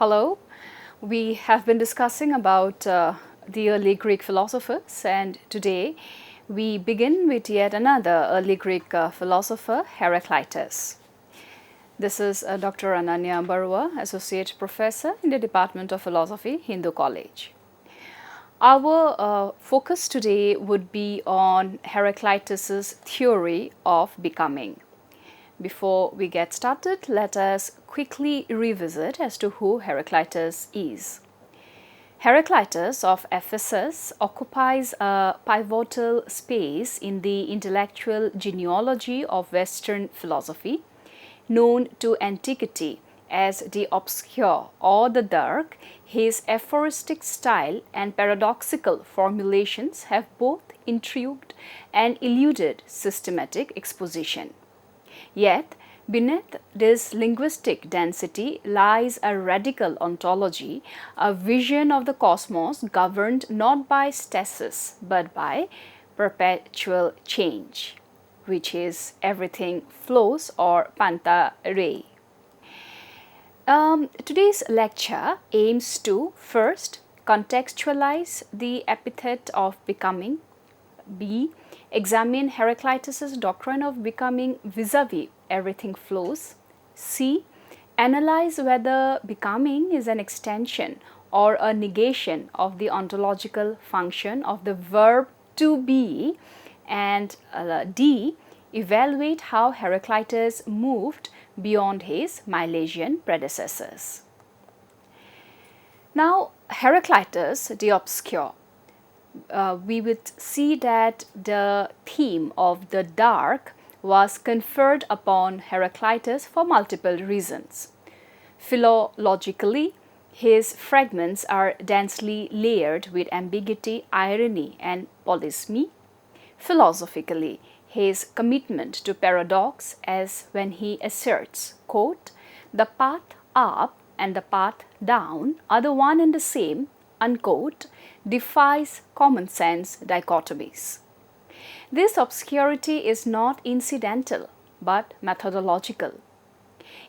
Hello. We have been discussing about the early Greek philosophers, and today we begin with yet another early Greek philosopher, Heraclitus. This is Dr. Ananya Barua, Associate Professor in the Department of Philosophy, Hindu College. Our focus today would be on Heraclitus's theory of becoming. Before we get started, let us quickly revisit as to who Heraclitus is. Heraclitus of Ephesus occupies a pivotal space in the intellectual genealogy of Western philosophy, known to antiquity as the obscure or the dark. His aphoristic style and paradoxical formulations have both intrigued and eluded systematic exposition. Yet, beneath this linguistic density lies a radical ontology, a vision of the cosmos governed not by stasis but by perpetual change, which is everything flows or panta rei. Today's lecture aims to first contextualize the epithet of becoming, b. examine Heraclitus's doctrine of becoming vis-a-vis everything flows, c. analyze whether becoming is an extension or a negation of the ontological function of the verb to be, and d. evaluate how Heraclitus moved beyond his Milesian predecessors. Now, Heraclitus the Obscure. We would see that the theme of the dark was conferred upon Heraclitus for multiple reasons. Philologically, his fragments are densely layered with ambiguity, irony, and polysemy. Philosophically, his commitment to paradox, as when he asserts, quote, "the path up and the path down are the one and the same," unquote, defies common sense dichotomies. This obscurity is not incidental but methodological.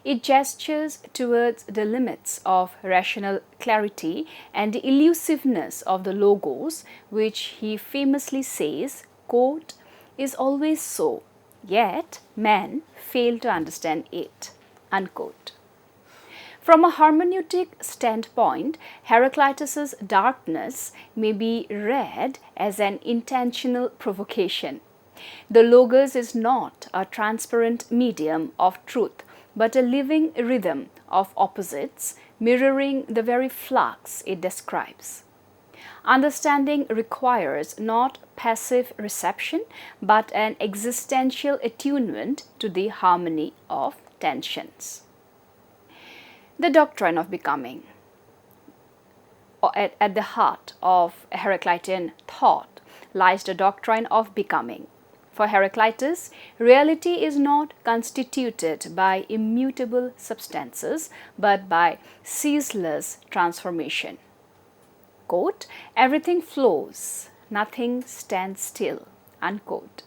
It gestures towards the limits of rational clarity and the elusiveness of the logos, which he famously says, quote, "is always so, yet men fail to understand it," unquote. From a hermeneutic standpoint, Heraclitus's darkness may be read as an intentional provocation. The logos is not a transparent medium of truth, but a living rhythm of opposites mirroring the very flux it describes. Understanding requires not passive reception, but an existential attunement to the harmony of tensions. The doctrine of becoming. At the heart of Heraclitean thought lies the doctrine of becoming. For Heraclitus, reality is not constituted by immutable substances, but by ceaseless transformation. Quote, "everything flows, nothing stands still," unquote.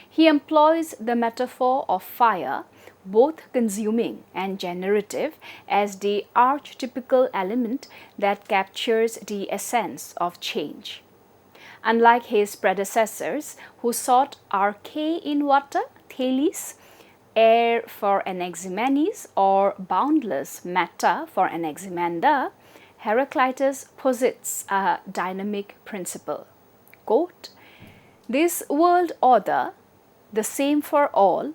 He employs the metaphor of fire, both consuming and generative, as the archetypical element that captures the essence of change. Unlike his predecessors, who sought arche in water, thelis, air for Anaximenes, or boundless matter for Anaximander, Heraclitus posits a dynamic principle. Quote, "this world order, the same for all,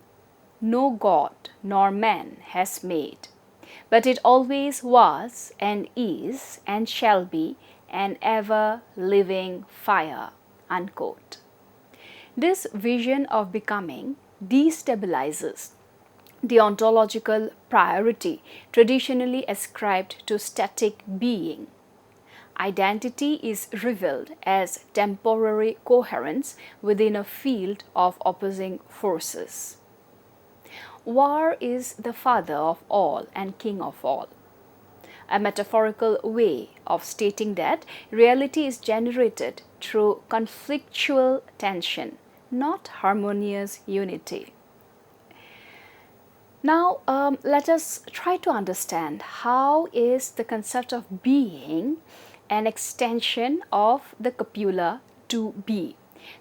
no god nor man has made, but it always was and is and shall be an ever-living fire," unquote. This vision of becoming destabilizes the ontological priority traditionally ascribed to static being. Identity is revealed as temporary coherence within a field of opposing forces. War is the father of all and king of all. A metaphorical way of stating that reality is generated through conflictual tension, not harmonious unity. Now, let us try to understand how is the concept of being an extension of the copula to be.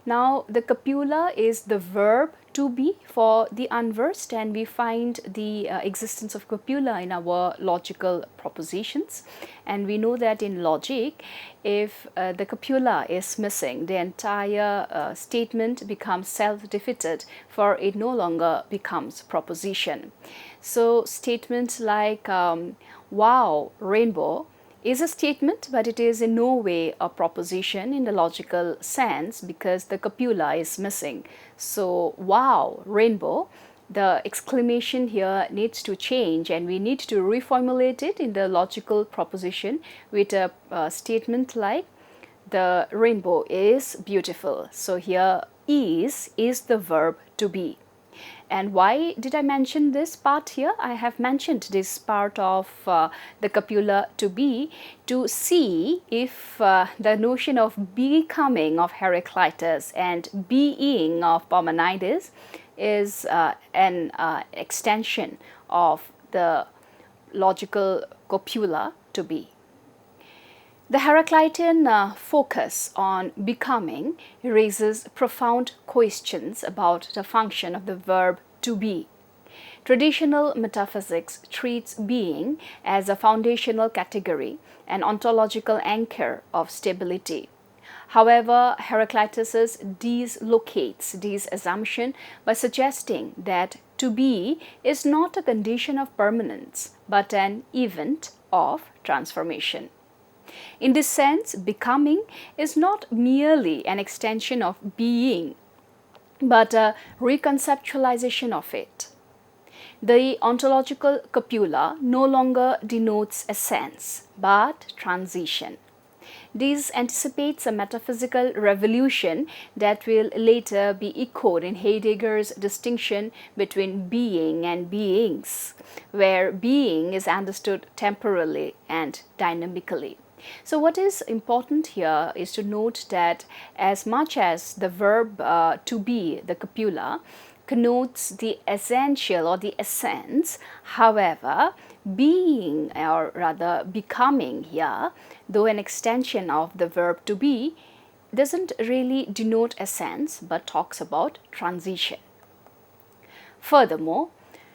Now, the copula is the verb to be for the unversed, and we find the existence of copula in our logical propositions. And we know that in logic, if the copula is missing, the entire statement becomes self-defeated, for it no longer becomes proposition. So statements like wow, rainbow is a statement, but it is in no way a proposition in the logical sense because the copula is missing. So, wow, rainbow, the exclamation here needs to change, and we need to reformulate it in the logical proposition with a statement like the rainbow is beautiful. So, here is the verb to be. And why did I mention this part here? I have mentioned this part of the copula to be to see if the notion of becoming of Heraclitus and being of Parmenides is an extension of the logical copula to be. The Heraclitean focus on becoming raises profound questions about the function of the verb to be. Traditional metaphysics treats being as a foundational category, an ontological anchor of stability. However, Heraclitus dislocates this assumption by suggesting that to be is not a condition of permanence, but an event of transformation. In this sense, becoming is not merely an extension of being, but a reconceptualization of it. The ontological copula no longer denotes essence, but transition. This anticipates a metaphysical revolution that will later be echoed in Heidegger's distinction between being and beings, where being is understood temporally and dynamically. So what is important here is to note that as much as the verb to be, the copula, connotes the essential or the essence, however, being, or rather becoming here, though an extension of the verb to be, doesn't really denote essence but talks about transition. Furthermore,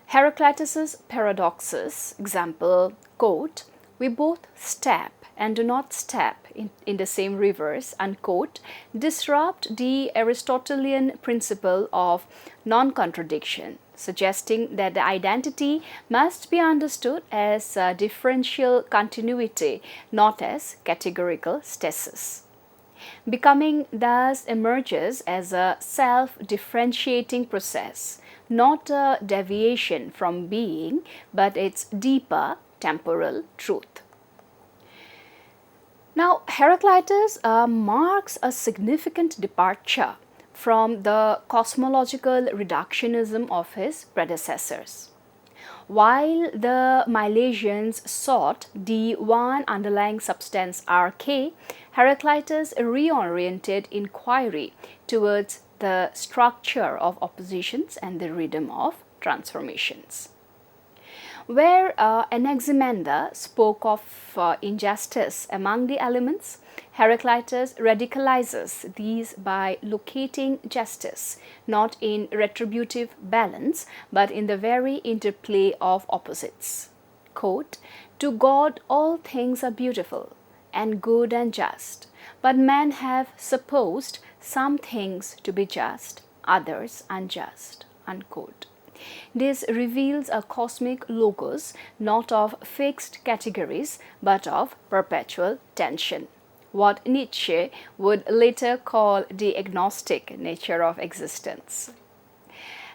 Heraclitus's paradoxes, example, quote, we both step and do not step in the same rivers, unquote, disrupt the Aristotelian principle of non-contradiction, suggesting that the identity must be understood as a differential continuity, not as categorical stasis. Becoming thus emerges as a self-differentiating process, not a deviation from being, but its deeper temporal truth. Now, Heraclitus marks a significant departure from the cosmological reductionism of his predecessors. While the Milesians sought the one underlying substance arche, Heraclitus reoriented inquiry towards the structure of oppositions and the rhythm of transformations. Where Anaximander spoke of injustice among the elements, Heraclitus radicalizes these by locating justice not in retributive balance but in the very interplay of opposites. Quote, to God all things are beautiful and good and just, but men have supposed some things to be just, others unjust. Unquote. This reveals a cosmic logos not of fixed categories but of perpetual tension, what Nietzsche would later call the agnostic nature of existence.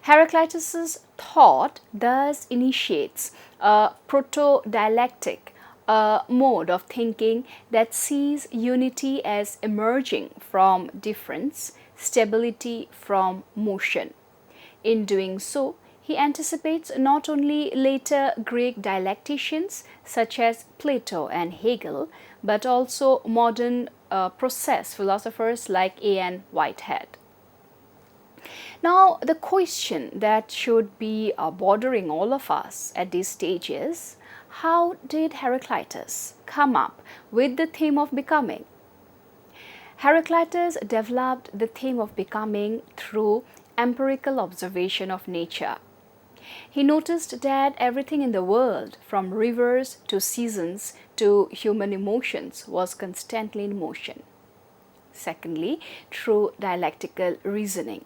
Heraclitus's thought thus initiates a proto-dialectic, a mode of thinking that sees unity as emerging from difference, stability from motion. In doing so, he anticipates not only later Greek dialecticians such as Plato and Hegel, but also modern process philosophers like A.N. Whitehead. Now, the question that should be bothering all of us at this stage is, how did Heraclitus come up with the theme of becoming? Heraclitus developed the theme of becoming through empirical observation of nature. He noticed that everything in the world, from rivers to seasons to human emotions, was constantly in motion. Secondly, through dialectical reasoning.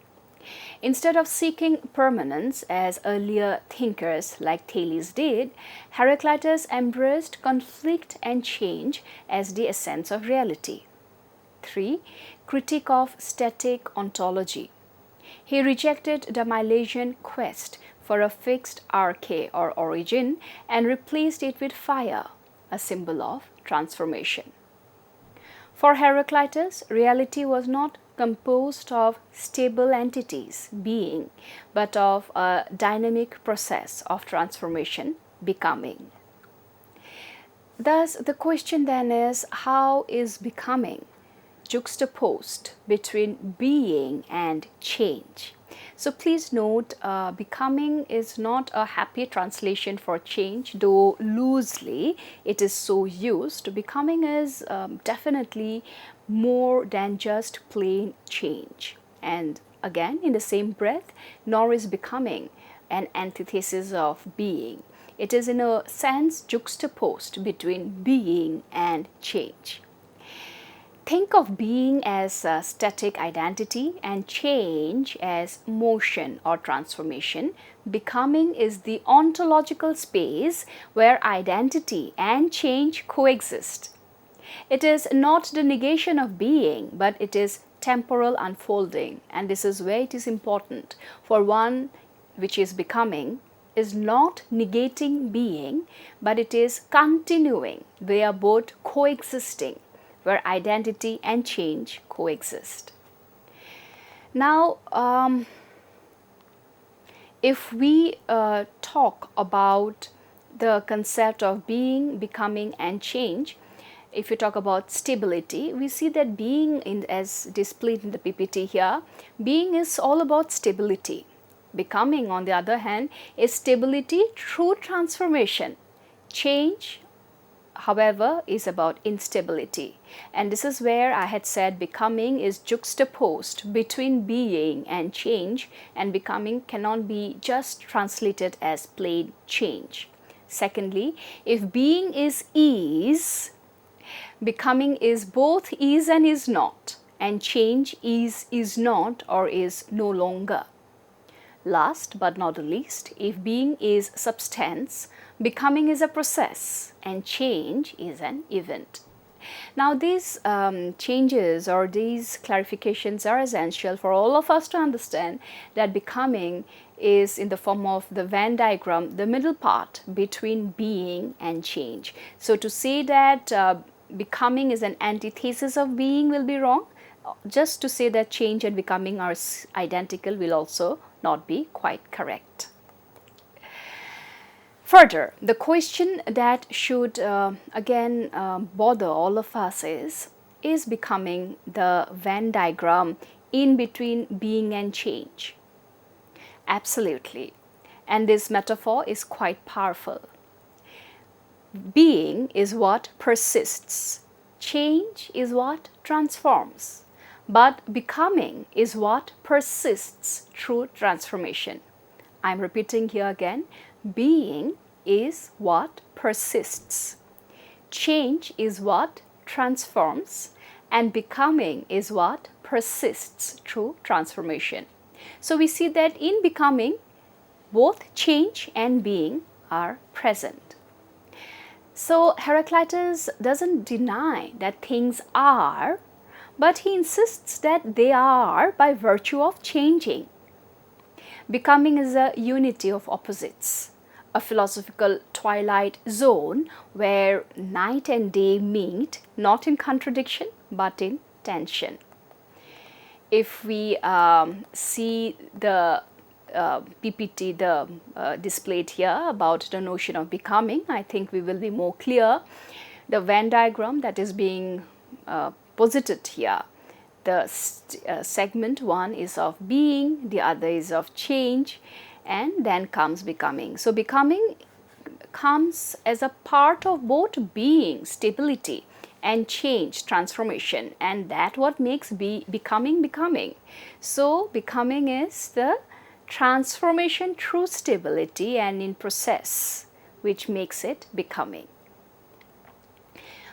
Instead of seeking permanence as earlier thinkers like Thales did, Heraclitus embraced conflict and change as the essence of reality. 3. Critique of static ontology. He rejected the Milesian quest for a fixed arche or origin and replaced it with fire, a symbol of transformation. For Heraclitus, reality was not composed of stable entities, being, but of a dynamic process of transformation, becoming. Thus, the question then is, how is becoming juxtaposed between being and change? So please note, becoming is not a happy translation for change, though loosely it is so used. Becoming is definitely more than just plain change. And again, in the same breath, nor is becoming an antithesis of being. It is in a sense juxtaposed between being and change. Think of being as a static identity and change as motion or transformation. Becoming is the ontological space where identity and change coexist. It is not the negation of being, but it is temporal unfolding, and this is where it is important. For one which is becoming is not negating being, but it is continuing. They are both coexisting, where identity and change coexist. Now, if we talk about the concept of being, becoming and change, if you talk about stability, we see that being, as displayed in the PPT here, being is all about stability. Becoming, on the other hand, is stability through transformation. Change, however, is about instability. And this is where I had said becoming is juxtaposed between being and change, and becoming cannot be just translated as plain change. Secondly, if being is ease, becoming is both is and is not, and change is not or is no longer. Last but not the least, if being is substance, becoming is a process and change is an event. Now, these changes or these clarifications are essential for all of us to understand that becoming is in the form of the Venn diagram, the middle part between being and change. So to say that becoming is an antithesis of being will be wrong. Just to say that change and becoming are identical will also not be quite correct. Further, the question that should again bother all of us is becoming the Venn diagram in between being and change? Absolutely. And this metaphor is quite powerful. Being is what persists. Change is what transforms. But becoming is what persists through transformation. I'm repeating here again. Being is what persists. Change is what transforms. And becoming is what persists through transformation. So we see that in becoming, both change and being are present. So Heraclitus doesn't deny that things are, but he insists that they are by virtue of changing. Becoming is a unity of opposites, a philosophical twilight zone where night and day meet not in contradiction but in tension. If we see the PPT displayed here about the notion of becoming, I think we will be more clear. The Venn diagram that is being posited here, the segment one is of being, the other is of change, and then comes becoming. So becoming comes as a part of both being, stability, and change, transformation, and that what makes becoming becoming. So becoming is the transformation through stability and in process, which makes it becoming.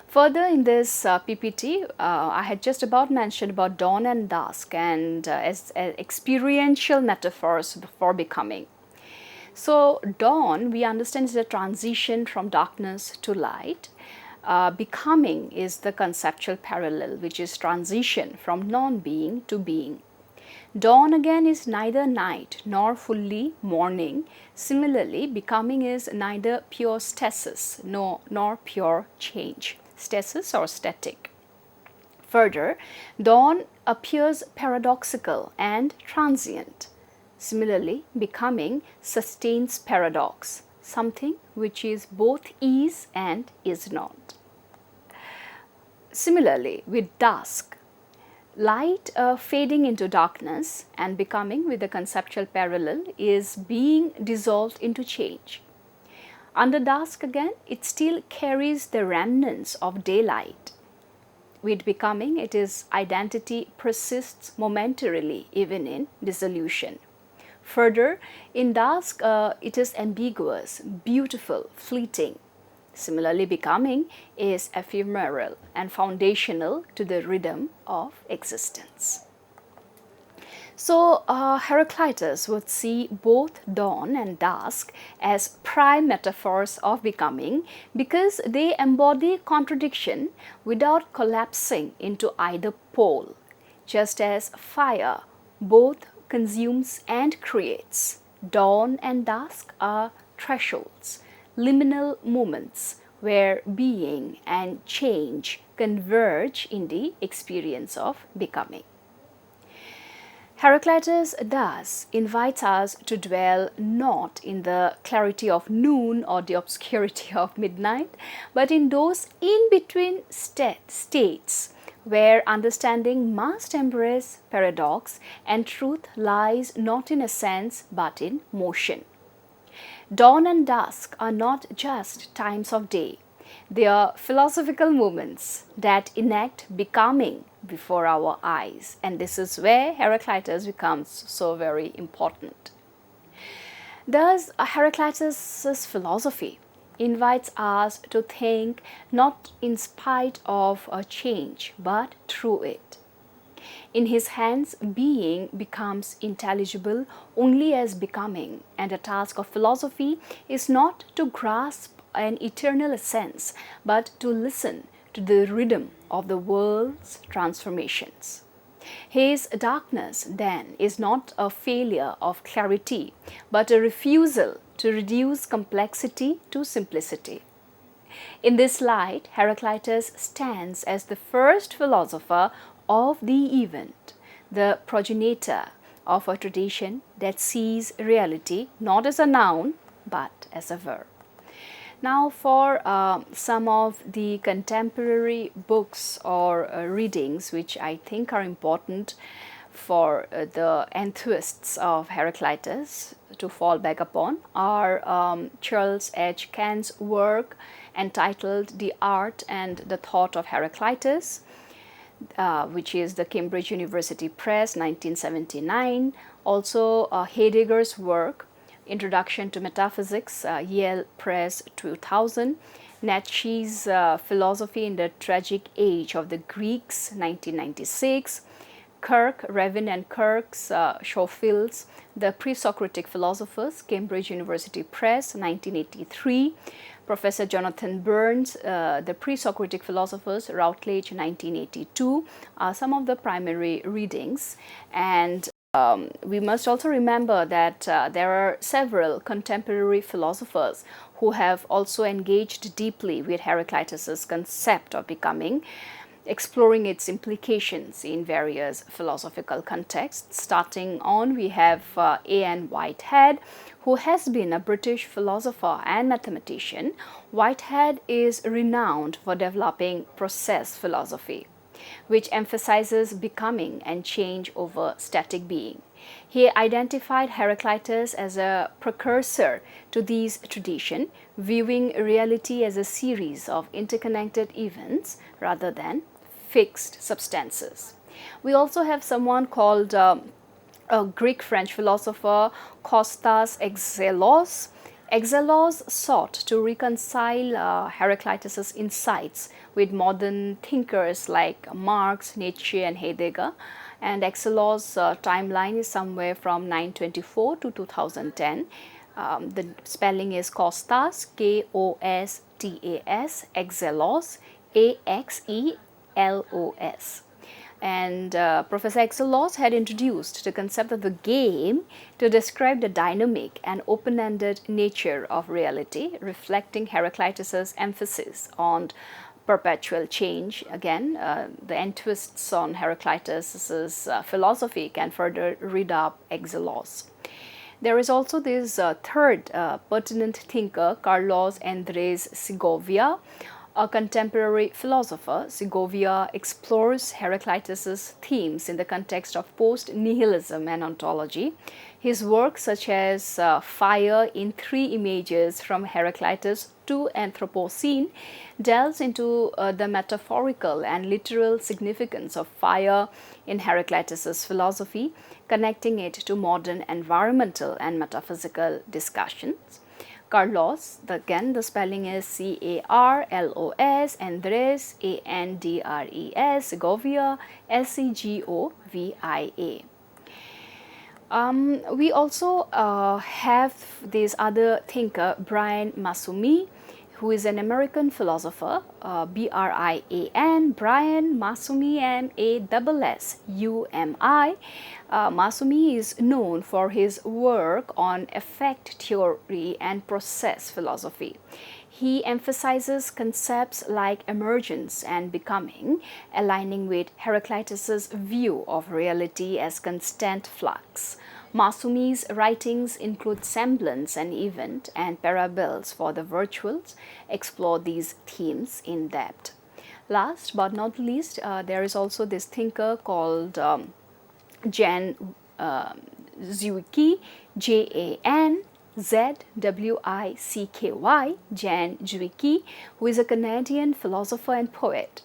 Further in this PPT, I had just about mentioned about dawn and dusk and as experiential metaphors for becoming. So dawn, we understand, is a transition from darkness to light. Becoming is the conceptual parallel, which is transition from non-being to being. Dawn again is neither night nor fully morning. Similarly, becoming is neither pure stasis nor pure change, stasis or static. Further, dawn appears paradoxical and transient. Similarly, becoming sustains paradox, something which is both is and is not. Similarly, with dusk, light fading into darkness and becoming with the conceptual parallel is being dissolved into change. Under dusk again, it still carries the remnants of daylight. With becoming, it is identity persists momentarily even in dissolution. Further, in dusk, it is ambiguous, beautiful, fleeting. Similarly, becoming is ephemeral and foundational to the rhythm of existence. So, Heraclitus would see both dawn and dusk as prime metaphors of becoming because they embody contradiction without collapsing into either pole, just as fire both consumes and creates. Dawn and dusk are thresholds, liminal moments where being and change converge in the experience of becoming. Heraclitus thus invites us to dwell not in the clarity of noon or the obscurity of midnight, but in those in-between states where understanding must embrace paradox and truth lies not in essence but in motion. Dawn and dusk are not just times of day. They are philosophical moments that enact becoming before our eyes, and this is where Heraclitus becomes so very important. Thus, Heraclitus' philosophy invites us to think not in spite of a change, but through it. In his hands, being becomes intelligible only as becoming, and the task of philosophy is not to grasp an eternal essence, but to listen to the rhythm of the world's transformations. His darkness, then, is not a failure of clarity, but a refusal to reduce complexity to simplicity. In this light, Heraclitus stands as the first philosopher of the event, the progenitor of a tradition that sees reality not as a noun but as a verb. Now, for some of the contemporary books or readings which I think are important for the enthusiasts of Heraclitus to fall back upon are Charles H. Kent's work entitled The Art and the Thought of Heraclitus, which is the Cambridge University Press, 1979. Also, Heidegger's work, Introduction to Metaphysics, Yale Press, 2000. Nietzsche's Philosophy in the Tragic Age of the Greeks, 1996. Kirk, Revin and Kirk's, Schofield's The Pre-Socratic Philosophers, Cambridge University Press, 1983. Professor Jonathan Burns, The Pre-Socratic Philosophers, Routledge, 1982, are some of the primary readings. And we must also remember that there are several contemporary philosophers who have also engaged deeply with Heraclitus's concept of becoming, exploring its implications in various philosophical contexts. Starting on, we have A.N. Whitehead, who has been a British philosopher and mathematician. Whitehead is renowned for developing process philosophy. which emphasizes becoming and change over static being. He identified Heraclitus as a precursor to these traditions, viewing reality as a series of interconnected events rather than fixed substances. We also have someone called a Greek-French philosopher, Kostas Exelos. Exelos sought to reconcile Heraclitus's insights with modern thinkers like Marx, Nietzsche, and Heidegger. And Exelos' timeline is somewhere from 924 to 2010. The spelling is Kostas, K-O-S-T-A-S, Exelos, A-X-E-L-O-S. And Professor Exelos had introduced the concept of the game to describe the dynamic and open-ended nature of reality, reflecting Heraclitus's emphasis on perpetual change. Again, the end twists on Heraclitus's philosophy can further read up Exelos. There is also this third pertinent thinker, Carlos Andrés Segovia, a contemporary philosopher. Segovia explores Heraclitus's themes in the context of post-nihilism and ontology. His work, such as Fire in Three Images from Heraclitus to Anthropocene, delves into the metaphorical and literal significance of fire in Heraclitus's philosophy, connecting it to modern environmental and metaphysical discussions. Carlos, again the spelling is C-A-R-L-O-S, Andres, A-N-D-R-E-S, Segovia, S-E-G-O-V-I-A. We also have this other thinker, Brian Masumi, who is an American philosopher, B-R-I-A-N, Brian Masumi, M-A-S-S-U-M-I. Masumi is known for his work on affect theory and process philosophy. He emphasizes concepts like emergence and becoming, aligning with Heraclitus's view of reality as constant flux. Masumi's writings include semblance and event and parables for the virtuals, explore these themes in depth. Last but not least, there is also this thinker called Jan Zwicky, Jan-Z-W-I-C-K-Y, Jan Zwicky, who is a Canadian philosopher and poet.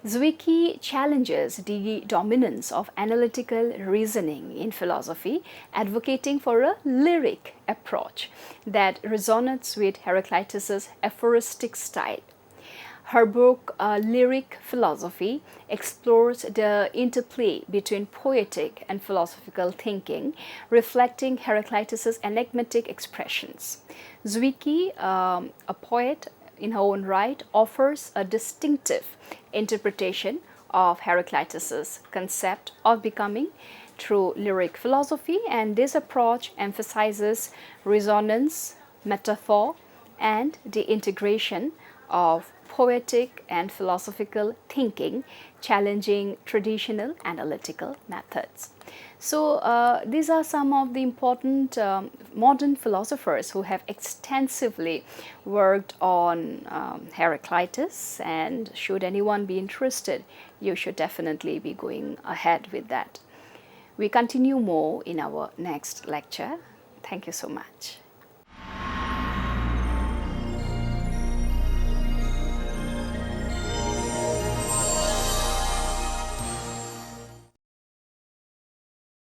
Zwicky challenges the dominance of analytical reasoning in philosophy, advocating for a lyric approach that resonates with Heraclitus's aphoristic style. Her book, Lyric Philosophy, explores the interplay between poetic and philosophical thinking, reflecting Heraclitus's enigmatic expressions. Zwicky, a poet in her own right, offers a distinctive interpretation of Heraclitus's concept of becoming through lyric philosophy, and this approach emphasizes resonance, metaphor, and the integration of poetic and philosophical thinking, challenging traditional analytical methods. So these are some of the important modern philosophers who have extensively worked on Heraclitus, and should anyone be interested, you should definitely be going ahead with that. We continue more in our next lecture. Thank you so much.